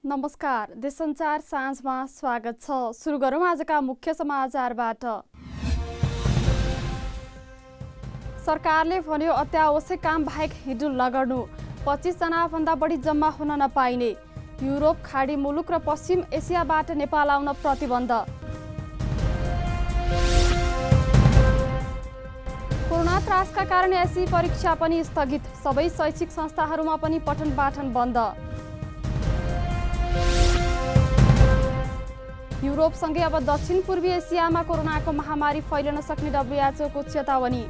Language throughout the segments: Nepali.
नमस्कार, देशसञ्चार साँझमा स्वागत छ। सुरु गरौँ आजका मुख्य समाचारबाट। सरकारले भन्यो अत्यावश्यक काम बाहेक हिँडुल नगर्नु, 25 जनाभन्दा बढी जम्मा हुन नपाइने। युरोप, खाडी मुलुक र पश्चिम एसियाबाट नेपाल आउन प्रतिबन्ध। कोरोना त्रासका कारण एसई परीक्षा पनि स्थगित, सबै शैक्षिक संस्थाहरूमा पनि पठन पाठन बन्द। युरोपसँगै अब दक्षिण पूर्वी एसियामा कोरोनाको महामारी फैलन सक्ने डब्ल्युएचओको चेतावनी।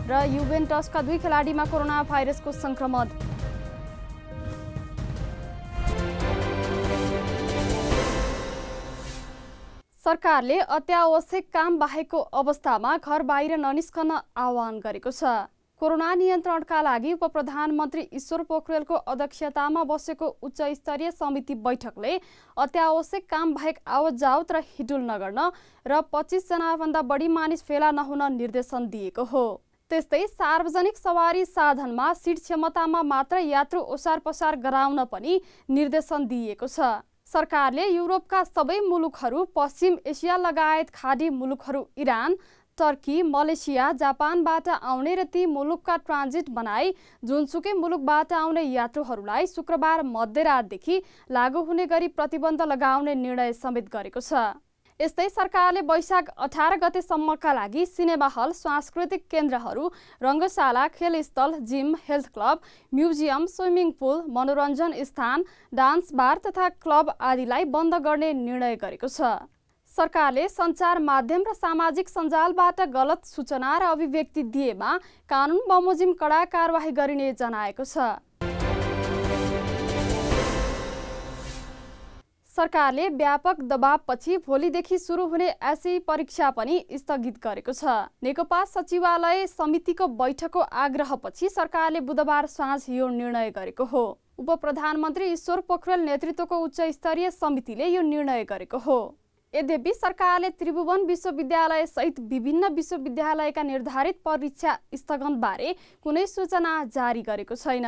र युभेन्टसका 2 खेलाडीमा कोरोना भाइरसको संक्रमण। सरकारले अत्यावश्यक काम बाहेकको अवस्थामा घर बाहिर ननिस्कन आह्वान गरेको छ। कोरोना नियन्त्रणका लागि उपप्रधानमन्त्री ईश्वर पोखरेलको अध्यक्षतामा बसेको उच्च स्तरीय समिति बैठकले अत्यावश्यक काम बाहेक आवत जावत र हिँडुल नगर्न र 25 जनाभन्दा बढी मानिस फेला नहुन निर्देशन दिएको हो। त्यस्तै सार्वजनिक सवारी साधनमा सिट क्षमतामा मात्र यात्रु ओसार पसार गराउन पनि निर्देशन दिएको छ। सरकारले युरोपका सबै मुलुकहरू, पश्चिम एसिया लगायत खाडी मुलुकहरू, इरान, टर्की, मलेसिया, जापानबाट आउने र ती मुलुकका ट्रान्जिट बनाई जुनसुकै मुलुकबाट आउने यात्रुहरूलाई शुक्रबार मध्यरातदेखि लागू हुने गरी प्रतिबन्ध लगाउने निर्णय समेत गरेको छ। यस्तै सरकारले वैशाख 18 गतेसम्मका लागि सिनेमा हल, सांस्कृतिक केन्द्रहरू, रङ्गशाला, खेलस्थल, gym, health club, museum, swimming pool, मनोरञ्जन स्थान, डान्स बार तथा क्लब आदिलाई बन्द गर्ने निर्णय गरेको छ। सरकारले सञ्चार माध्यम र सामाजिक सञ्जालबाट गलत सूचना र अभिव्यक्ति दिएमा कानुन बमोजिम कडा कारबाही गरिने जनाएको छ। सरकारले व्यापक दबावपछि भोलिदेखि सुरु हुने एसई परीक्षा पनि स्थगित गरेको छ। नेकपा सचिवालय समितिको बैठकको आग्रहपछि सरकारले बुधबार साँझ यो निर्णय गरेको हो। उपप्रधानमन्त्री ईश्वर पोखरेल नेतृत्वको उच्च स्तरीय समितिले यो निर्णय गरेको हो। यद्यपि सरकारले त्रिभुवन विश्वविद्यालय सहित विभिन्न विश्वविद्यालयका निर्धारित परीक्षा स्थगनबारे कुनै सूचना जारी गरेको छैन।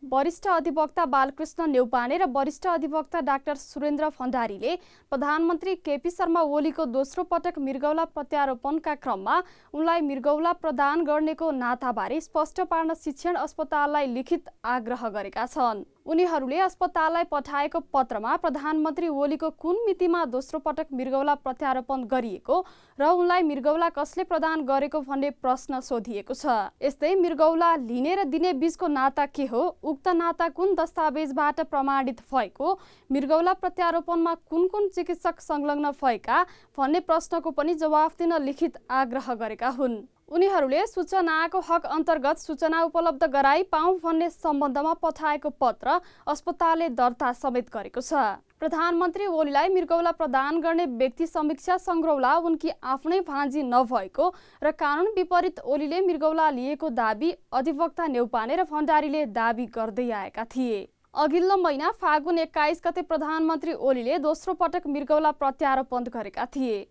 वरिष्ठ अधिवक्ता बालकृष्ण न्यौपाने र वरिष्ठ अधिवक्ता डाक्टर सुरेन्द्र भण्डारीले प्रधानमन्त्री केपी शर्मा ओलीको दोस्रो पटक मृगौला प्रत्यारोपणका क्रममा उनलाई मृगौला प्रदान गर्नेको नाताबारे स्पष्ट पार्न शिक्षण अस्पताललाई लिखित आग्रह गरेका छन्। उनीहरूले अस्पताललाई पठाएको पत्रमा प्रधानमन्त्री ओलीको कुन मितिमा दोस्रो पटक मृगौला प्रत्यारोपण गरिएको र उनलाई मृगौला कसले प्रदान गरेको भन्ने प्रश्न सोधिएको छ। यस्तै मृगौला लिने र दिने बीचको नाता के हो, उक्त नाता कुन दस्तावेजबाट प्रमाणित भएको, मृगौला प्रत्यारोपणमा कुन कुन चिकित्सक संलग्न भएका भन्ने प्रश्नको पनि जवाफ दिन लिखित आग्रह गरेका हुन्। उनीहरूले सूचनाको हक अन्तर्गत सूचना उपलब्ध गराइ पाऊँ भन्ने सम्बन्धमा पठाएको पत्र अस्पतालले दर्ता समेत गरेको छ। प्रधानमन्त्री ओलीलाई मृगौला प्रदान गर्ने व्यक्ति समीक्षा सङ्ग्रौला उनकी आफ्नै भान्जी नभएको र कानुन विपरीत ओलीले मृगौला लिएको दाबी अधिवक्ता न्यौपाने र भण्डारीले दाबी गर्दै आएका थिए। अघिल्लो महिना फागुन 21 गते प्रधानमन्त्री ओलीले दोस्रो पटक मृगौला प्रत्यारोपण गरेका थिए।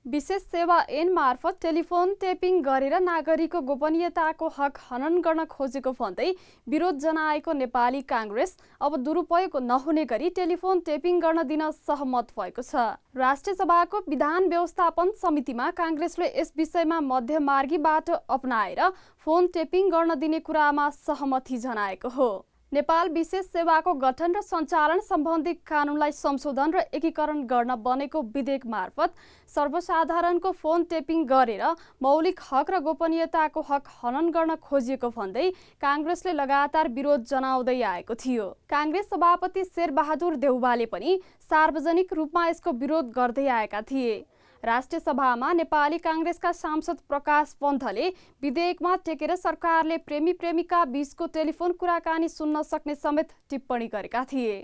विशेष सेवा ऐन मार्फत टेलिफोन टेपिङ गरेर नागरिकको गोपनीयताको हक हनन गर्न खोजेको भन्दै विरोध जनाएको नेपाली काङ्ग्रेस अब दुरुपयोग नहुने गरी टेलिफोन टेपिङ गर्न दिन सहमत भएको छ। राष्ट्रिय सभाको विधान व्यवस्थापन समितिमा काङ्ग्रेसले यस विषयमा मध्यमार्गी बाटो अपनाएर फोन टेपिङ गर्न दिने कुरामा सहमति जनाएको हो। नेपाल विशेष सेवाको गठन र सञ्चालन सम्बन्धी कानुनलाई संशोधन र एकीकरण गर्न बनेको विधेयक मार्फत सर्वसाधारणको फोन टेपिङ गरेर मौलिक हक र गोपनीयताको हक हनन गर्न खोजिएको भन्दै काङ्ग्रेसले लगातार विरोध जनाउँदै आएको थियो। काङ्ग्रेस सभापति शेरबहादुर देउवाले पनि सार्वजनिक रूपमा यसको विरोध गर्दै आएका थिए। राष्ट्रिय सभामा नेपाली काङ्ग्रेसका सांसद प्रकाश पन्थले विधेयकमा टेकेर सरकारले प्रेमी प्रेमिका बीचको टेलिफोन कुराकानी सुन्न सक्ने समेत टिप्पणी गरेका थिए।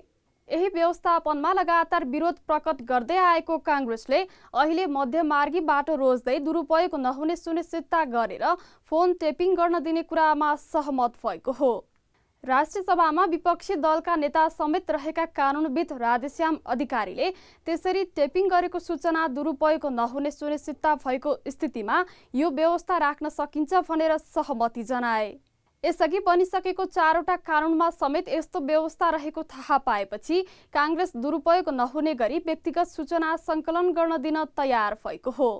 यही व्यवस्थापनमा लगातार विरोध प्रकट गर्दै आएको काङ्ग्रेसले अहिले मध्यमार्गी बाटो रोज्दै दुरुपयोग नहुने सुनिश्चितता गरेर फोन टेपिङ गर्न दिने कुरामा सहमत भएको हो। राष्ट्रिय सभामा विपक्षी दलका नेता समेत रहेका कानुनविद राधेश्याम अधिकारीले त्यसरी टेपिङ गरेको सूचना दुरुपयोग नहुने सुनिश्चितता भएको स्थितिमा यो व्यवस्था राख्न सकिन्छ भनेर सहमति जनाए। यसअघि बनिसकेको 4वटा कानुनमा समेत यस्तो व्यवस्था रहेको थाहा पाएपछि काङ्ग्रेस दुरुपयोग नहुने गरी व्यक्तिगत सूचना सङ्कलन गर्न दिन तयार भएको हो।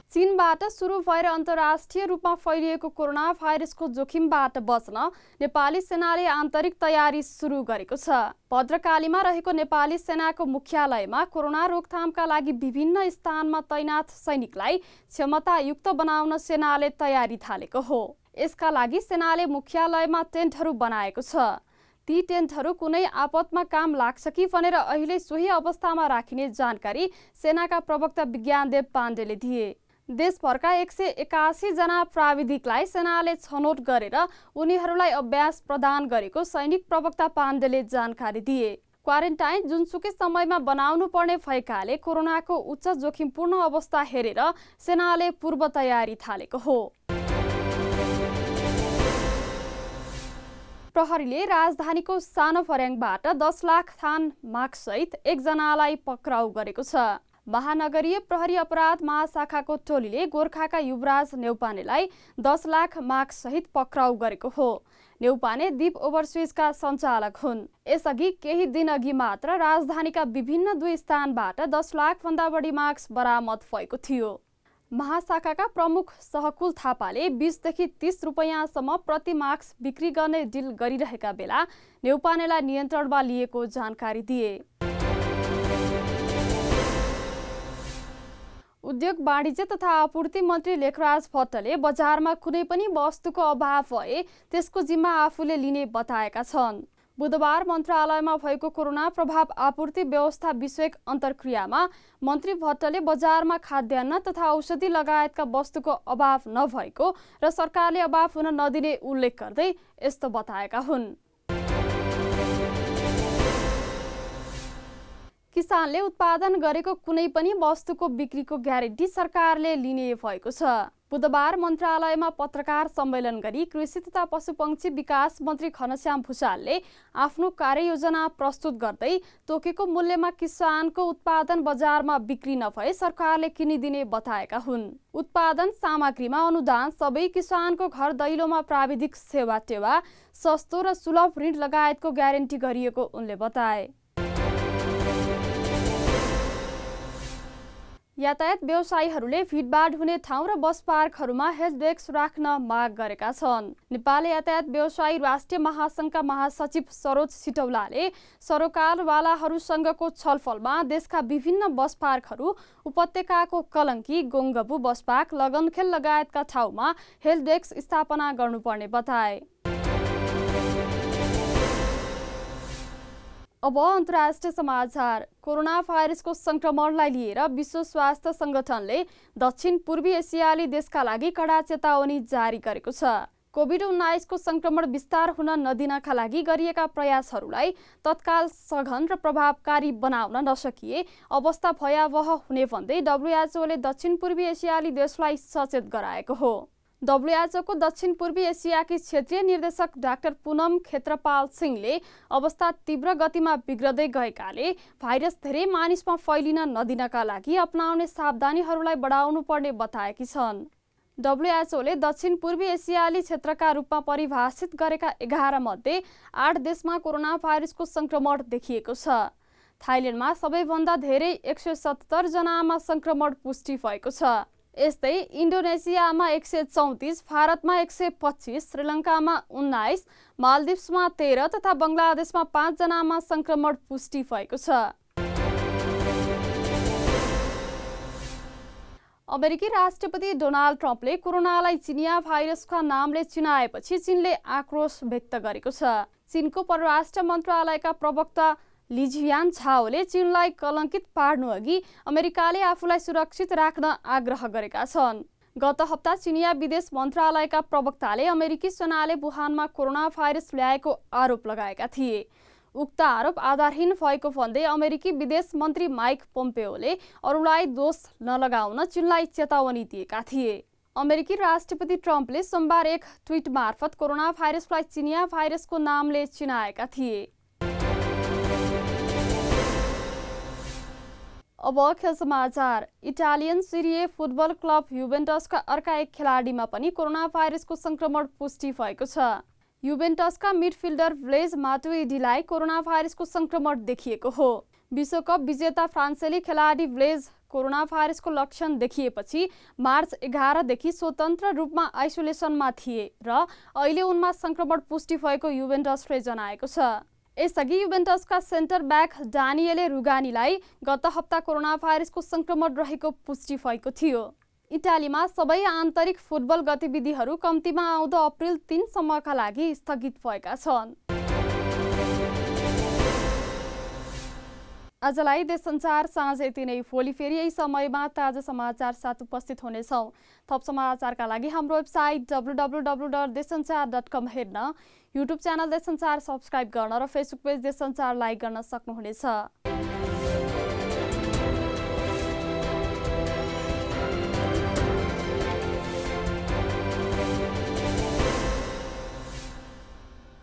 चीनबाट सुरु भएर अन्तर्राष्ट्रिय रूपमा फैलिएको कोरोना भाइरसको जोखिमबाट बच्न नेपाली सेनाले आन्तरिक तयारी सुरु गरेको छ। भद्रकालीमा रहेको नेपाली सेनाको मुख्यालयमा कोरोना रोकथामका लागि विभिन्न स्थानमा तैनाथ सैनिकलाई क्षमतायुक्त बनाउन सेनाले तयारी थालेको हो। यसका लागि सेनाले मुख्यालयमा टेन्टहरू बनाएको छ। ती टेन्टहरू कुनै आपतमा काम लाग्छ कि भनेर अहिले सोही अवस्थामा राखिने जानकारी सेनाका प्रवक्ता विज्ञानदेव पाण्डेले दिए। देशभरका 181 जना प्राविधिकलाई सेनाले छनौट गरेर उनीहरूलाई अभ्यास प्रदान गरेको सैनिक प्रवक्ता पाण्डेले जानकारी दिए। क्वारेन्टाइन जुनसुकै समयमा बनाउनु पर्ने भएकाले कोरोनाको उच्च जोखिमपूर्ण अवस्था हेरेर सेनाले पूर्व तयारी थालेको हो। प्रहरीले राजधानीको सानो फर्याङबाट 10 लाख थान मार्क्ससहित एकजनालाई पक्राउ गरेको छ। महानगरीय प्रहरी अपराध महाशाखाको टोलीले गोर्खाका युवराज नेउपानेलाई 10 लाख मार्क्ससहित पक्राउ गरेको हो। नेउपाने दीप ओभरसिजका सञ्चालक हुन्। यसअघि केही दिनअघि मात्र राजधानीका विभिन्न 2 स्थानबाट 10 लाखभन्दा बढी मार्क्स बरामद भएको थियो। महाशाखाका प्रमुख सहकुल थापाले 20 देखि 30 रुपैयाँसम्म प्रति मार्क्स बिक्री गर्ने डिल गरिरहेका बेला नेउपानेलाई नियन्त्रणमा लिएको जानकारी दिए। उद्योग वाणिज्य तथा आपूर्ति मन्त्री लेखराज भट्टले बजारमा कुनै पनि वस्तुको अभाव भए त्यसको जिम्मा आफूले लिने बताएका छन्। बुधबार मन्त्रालयमा भएको कोरोना प्रभाव आपूर्ति व्यवस्था विषयक अन्तर्क्रियामा मन्त्री भट्टले बजारमा खाद्यान्न तथा औषधि लगायतका वस्तुको अभाव नभएको र सरकारले अभाव हुन नदिने उल्लेख गर्दै यस्तो बताएका हुन्। किसानले उत्पादन गरेको कुनै पनि वस्तुको बिक्रीको ग्यारेन्टी सरकारले लिने भएको छ। बुधबार मन्त्रालयमा पत्रकार सम्मेलन गरी कृषि तथा पशुपक्षी विकास मन्त्री घनश्याम भुसालले आफ्नो कार्ययोजना प्रस्तुत गर्दै तोकेको मूल्यमा किसानको उत्पादन बजारमा बिक्री नभए सरकारले किनिदिने बताएका हुन्। उत्पादन सामग्रीमा अनुदान, सबै किसानको घर दैलोमा प्राविधिक सेवा टेवा, सस्तो र सुलभ ऋण लगायतको ग्यारेन्टी गरिएको उनले बताए। यातायात व्यवसायीहरूले भिडभाड हुने ठाउँ र बस पार्कहरूमा हेल्प डेस्क राख्न माग गरेका छन्। नेपाली यातायात व्यवसायी राष्ट्रिय महासङ्घका महासचिव सरोज सिटौलाले सरोकारवालाहरूसँगको छलफलमा देशका विभिन्न बस पार्कहरू, उपत्यकाको कलङ्की, गोङ्गबु बस पार्क, लगनखेल लगायतका ठाउँमा हेल्प डेस्क स्थापना गर्नुपर्ने बताए। अब अन्तर्राष्ट्रिय समाचार। कोरोना भाइरसको संक्रमणलाई लिएर विश्व स्वास्थ्य संगठनले दक्षिण पूर्वी एसियाली देशका लागि कडा चेतावनी जारी गरेको छ। कोभिड-19 को संक्रमण विस्तार हुन नदिनका लागि गरिएका प्रयासहरूलाई तत्काल सघन र प्रभावकारी बनाउन नसकिए अवस्था भयावह हुने भन्दै डब्ल्युएचओले दक्षिण पूर्वी एसियाली देशलाई सचेत गराएको हो। डब्ल्युएचओ को दक्षिण पूर्वी एसियाकी क्षेत्रीय निर्देशक डाक्टर पूनम खेत्रपाल सिंहले अवस्था तीव्र गतिमा बिग्रदै गएकाले भाइरस धेरै मानिसमा फैलिन नदिनका लागि अपनाउने सावधानीहरूलाई बढाउनु पर्ने बताएकी छन्। डब्ल्युएचओले दक्षिण पूर्वी एसियाली क्षेत्रका रूपमा परिभाषित गरेका 11 मध्ये 8 देशमा कोरोना भाइरसको संक्रमण देखिएको छ। थाइल्यान्डमा सबैभन्दा धेरै 177 जनामा संक्रमण पुष्टि भएको छ। यस्तै इन्डोनेसियामा 134, भारतमा 125, श्रीलङ्कामा 19, मालदिप्समा 13 तथा बङ्गलादेशमा 5 जनामा संक्रमण पुष्टि भएको छ। अमेरिकी राष्ट्रपति डोनाल्ड ट्रम्पले कोरोनालाई चिनिया भाइरसका नामले चिनाएपछि चीनले आक्रोश व्यक्त गरेको छ। चीनको परराष्ट्र मन्त्रालयका प्रवक्ता लिजियान झाओले चीनलाई कलङ्कित पार्नु अघि अमेरिकाले आफूलाई सुरक्षित राख्न आग्रह गरेका छन्। गत हप्ता चिनिया विदेश मन्त्रालयका प्रवक्ताले अमेरिकी सेनाले वुहानमा कोरोना भाइरस ल्याएको आरोप लगाएका थिए। उक्त आरोप आधारहीन भएको भन्दै अमेरिकी विदेश मन्त्री माइक पोम्पेओले अरूलाई दोष नलगाउन चीनलाई चेतावनी दिएका थिए। अमेरिकी राष्ट्रपति ट्रम्पले सोमबार एक ट्विट मार्फत कोरोना भाइरसलाई चिनिया भाइरसको नामले चिनाएका थिए। अब खेल समाचार। इटालियन सिरिए फुटबल क्लब युभेन्टसका अर्का एक खेलाडीमा पनि कोरोना भाइरसको संक्रमण पुष्टि भएको छ। युभेन्टसका मिडफिल्डर ब्लेज माटुइडीलाई कोरोना भाइरसको संक्रमण देखिएको हो। विश्वकप विजेता फ्रान्सेली खेलाडी ब्लेज कोरोना भाइरसको लक्षण देखिएपछि मार्च 11 देखि स्वतन्त्र रूपमा आइसोलेसनमा थिए र अहिले उनमा संक्रमण पुष्टि भएको युभेन्टसले जनाएको छ। यसअघि युभेन्टसका सेन्टर ब्याक डानिएले रुगानीलाई गत हप्ता कोरोना भाइरसको संक्रमण रहेको पुष्टि भएको थियो। इटालीमा सबै आन्तरिक फुटबल गतिविधिहरू कम्तीमा आउँदो अप्रिल 3 सम्मका लागि स्थगित भएका छन्। आजलाई देश संचार साँझ यति नै। भोलि फेरि यही समयमा ताजा समाचार साथ उपस्थित हुनेछौँ। थप समाचारका लागि हाम्रो वेबसाइट www.desanchar.com हेर्न, युट्युब च्यानल देश संचार सब्स्क्राइब गर्न र फेसबुक पेज देश संचार लाइक गर्न सक्नुहुनेछ।